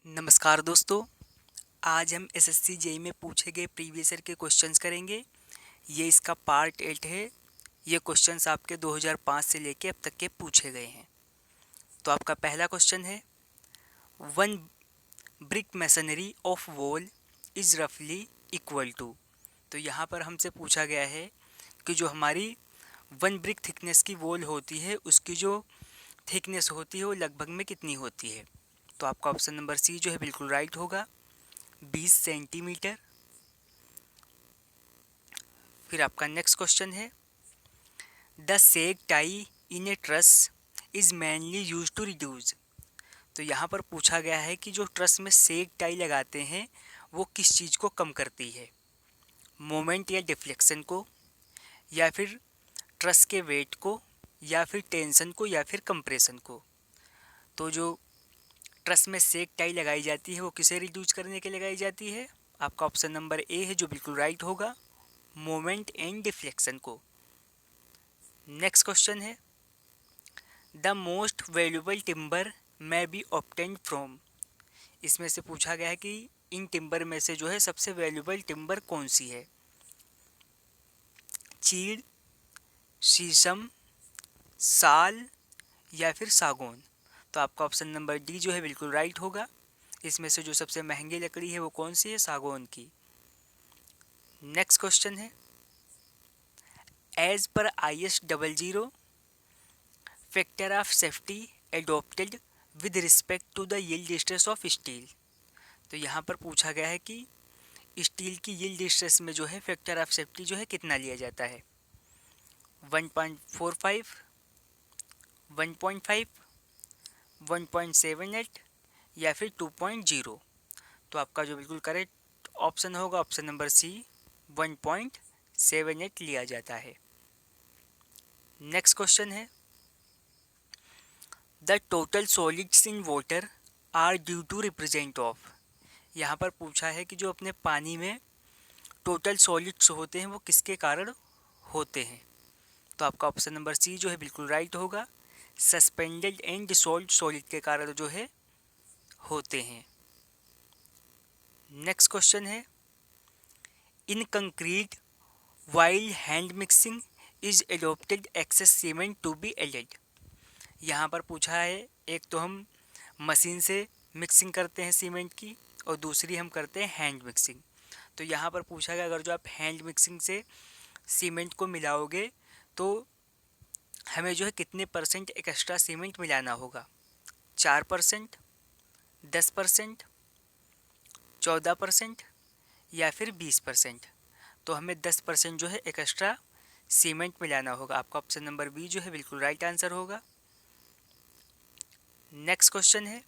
नमस्कार दोस्तों। आज हम एसएससी जेईई में पूछे गए प्रीवियस ईयर के क्वेश्चंस करेंगे। ये इसका पार्ट 8 है। ये क्वेश्चंस आपके 2005 से लेके अब तक के पूछे गए हैं। तो आपका पहला क्वेश्चन है, one brick masonry of wall is रफली इक्वल टू। तो यहाँ पर हमसे पूछा गया है कि जो हमारी वन ब्रिक थिकनेस की वॉल होती है उसकी जो थिकनेस होती है वो लगभग में कितनी होती है। तो आपका ऑप्शन नंबर सी जो है बिल्कुल राइट होगा, 20 सेंटीमीटर। फिर आपका नेक्स्ट क्वेश्चन है, the sag tie in a truss is mainly use to reduce. तो यहाँ पर पूछा गया है कि जो ट्रस में सेग टाई लगाते हैं वो किस चीज़ को कम करती है, मोमेंट या डिफ्लेक्शन को, या फिर ट्रस के वेट को, या फिर टेंशन को, या फिर कंप्रेशन को। तो जो ट्रस में सेग टाई लगाई जाती है वो किसे रिड्यूस करने के लिए लगाई जाती है। आपका ऑप्शन नंबर ए है जो बिल्कुल राइट होगा, मोमेंट एंड डिफ्लेक्शन को। नेक्स्ट क्वेश्चन है, the most valuable timber may B obtained from. इसमें से पूछा गया है कि इन टिम्बर में से जो है सबसे वैल्यूएबल टिम्बर कौन सी है, चीड़, शीशम, साल, या फिर सागौन। तो आपका ऑप्शन नंबर डी जो है बिल्कुल राइट होगा। इसमें से जो सबसे महंगी लकड़ी है वो कौन सी है, सागौन की। नेक्स्ट क्वेश्चन है, as per IS 00 factor of safety adopted with respect to the yield stress of steel. तो यहाँ पर पूछा गया है कि स्टील की यील्ड स्ट्रेस में जो है फैक्टर ऑफ सेफ्टी जो है कितना लिया जाता है, 1.45, 1.5, 1.78, या फिर 2.0। तो आपका जो बिल्कुल करेक्ट ऑप्शन होगा ऑप्शन नंबर सी, 1.78 लिया जाता है। नेक्स्ट क्वेश्चन है, the total solids in water are due to represent of. यहाँ पर पूछा है कि जो अपने पानी में टोटल सॉलिड्स होते हैं वो किसके कारण होते हैं। तो आपका ऑप्शन नंबर सी जो है बिल्कुल राइट होगा, सस्पेंडेड एंड डिसॉल्व्ड सॉलिड के कारण जो है होते हैं। नेक्स्ट क्वेश्चन है, in concrete while hand mixing is adopted excess cement to be added. यहाँ पर पूछा है, एक तो हम मशीन से मिक्सिंग करते हैं सीमेंट की और दूसरी हम करते हैं हैंड मिक्सिंग। तो यहाँ पर पूछा गया अगर जो आप हैंड मिक्सिंग से सीमेंट को मिलाओगे तो हमें जो है कितने परसेंट एक्स्ट्रा सीमेंट मिलाना होगा, 4%, 10%, 14%, या फिर 20%। तो हमें 10% जो है एक्स्ट्रा सीमेंट मिलाना होगा। आपका ऑप्शन नंबर बी जो है बिल्कुल राइट आंसर होगा। नेक्स्ट क्वेश्चन है,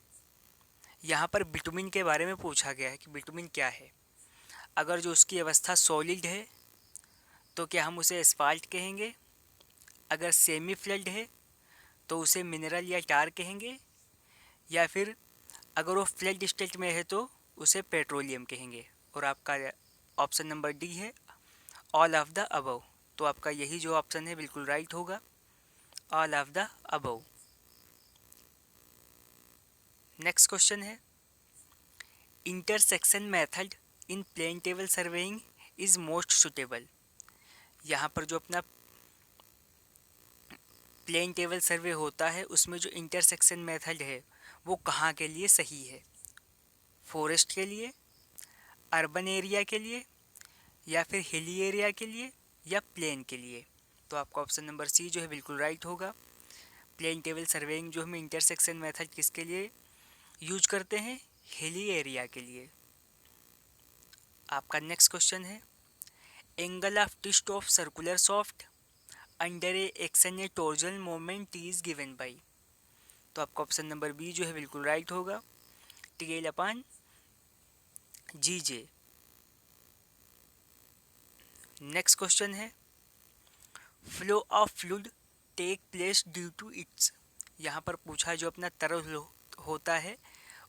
यहाँ पर बिटुमिन के बारे में पूछा गया है कि बिटुमिन क्या है। अगर जो उसकी अवस्था सॉलिड है तो क्या हम उसे एस्फाल्ट कहेंगे, अगर सेमी फ्लड है तो उसे मिनरल या टार कहेंगे, या फिर अगर वो फ्लड स्टेट में है तो उसे पेट्रोलियम कहेंगे। और आपका ऑप्शन नंबर डी है, ऑल ऑफ द अबव। तो आपका यही जो ऑप्शन है बिल्कुल राइट होगा, all of the above. Next question है, intersection method in plane table surveying is most suitable. यहाँ पर जो अपना प्लेन टेबल सर्वे होता है उसमें जो इंटरसेक्शन मेथड है वो कहाँ के लिए सही है, फॉरेस्ट के लिए, अर्बन एरिया के लिए, या फिर हिली एरिया के लिए, या प्लेन के लिए। तो आपका ऑप्शन नंबर सी जो है बिल्कुल राइट होगा। प्लेन टेबल सर्वेइंग जो हम इंटरसेक्शन मेथड किसके लिए यूज करते हैं, हिली एरिया के लिए। आपका नेक्स्ट क्वेश्चन है, angle of twist of circular soft under a action A torsional moment is given by. तो आपका ऑप्शन नंबर बी जो है बिल्कुल राइट होगा, TL अपान GJ। नेक्स्ट क्वेश्चन है, flow of fluid take place due to its. यहाँ पर पूछा है जो अपना तरल होता है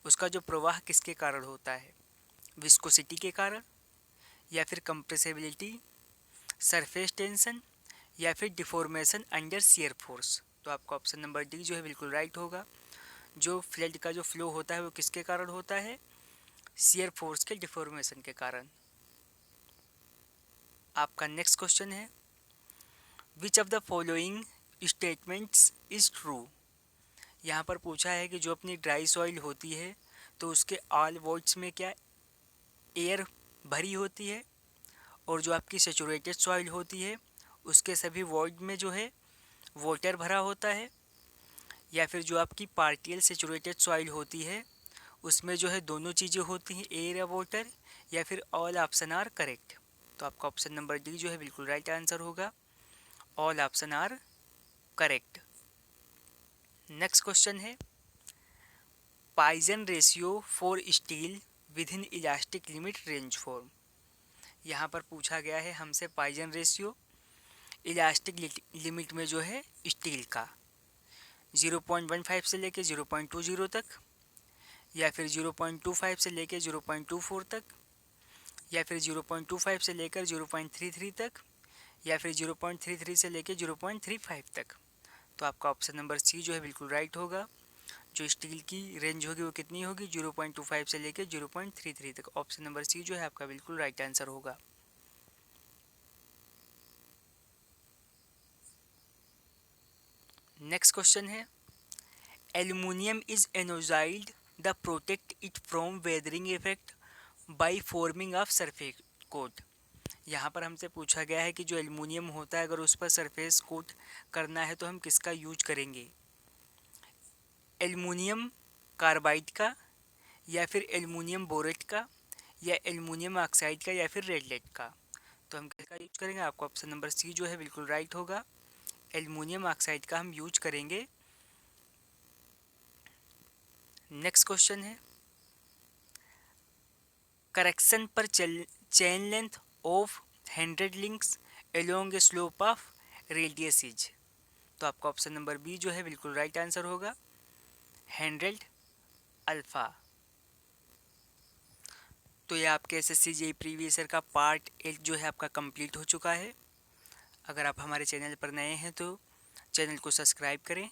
उसका जो प्रवाह किसके कारण होता है, विस्कोसिटी के कारण, या फिर कंप्रेसिबिलिटी, सरफेस टेंशन, या फिर डिफॉर्मेशन अंडर शियर फोर्स। तो आपका ऑप्शन नंबर डी जो है बिल्कुल राइट होगा, जो फ्लड का जो फ्लो होता है वो किसके कारण होता है? शियर फोर्स के डिफॉर्मेशन के कारण। आपका नेक्स्ट क्वेश्चन है which of the following statements is true. यहाँ पर पूछा है कि जो अपनी ड्राई सॉइल होती है तो उसके ऑल वॉइड्स में क्या एयर भरी होती है, और जो आपकी सेचुरेटेड सॉइल होती है उसके सभी वॉइड में जो है वाटर भरा होता है, या फिर जो आपकी पार्टियल सेचुरेटेड सॉइल होती है उसमें जो है दोनों चीज़ें होती हैं, एयर या वाटर, या फिर ऑल ऑप्शन आर करेक्ट। तो आपका ऑप्शन नंबर डी जो है बिल्कुल राइट आंसर होगा, all option are correct. Next question है Poisson ratio for steel within elastic limit range form. यहाँ पर पूछा गया है हमसे पाइजन रेशियो इलास्टिक लिमिट में जो है स्टील का 0.15 से लेके 0.20 तक, या फिर 0.25 से लेकर 0.24 तक, या फिर 0.25 से लेकर 0.33 तक, या फिर 0.33 से लेकर 0.35 तक। तो आपका ऑप्शन नंबर सी जो है बिल्कुल राइट होगा। जो स्टील की रेंज होगी वो कितनी होगी? 0.25 से लेकर 0.33 तक। ऑप्शन नंबर सी जो है आपका बिल्कुल राइट आंसर होगा। नेक्स्ट क्वेश्चन है aluminium is anodised the protect it from weathering effect by forming of surface coat. यहाँ पर हमसे पूछा गया है कि जो एल्युमिनियम होता है अगर उस पर सरफेस कोट करना है तो हम किसका यूज करेंगे? एल्युमिनियम कार्बाइड का, या फिर एल्युमिनियम बोरेट का, या एल्युमिनियम ऑक्साइड का, या फिर रेड लेड का। तो हम किसका यूज करेंगे? आपका ऑप्शन नंबर सी जो है बिल्कुल राइट होगा, एल्युमिनियम ऑक्साइड का हम यूज करेंगे। नेक्स्ट क्वेश्चन है करेक्शन पर chain length of 100 links along A slope of radius is. तो आपका ऑप्शन नंबर बी जो है बिल्कुल राइट आंसर होगा, 100 अल्फ़ा। तो ये आपके एसएससी जेईई प्रीवियस ईयर का पार्ट 8 जो है आपका कंप्लीट हो चुका है। अगर आप हमारे चैनल पर नए हैं तो चैनल को सब्सक्राइब करें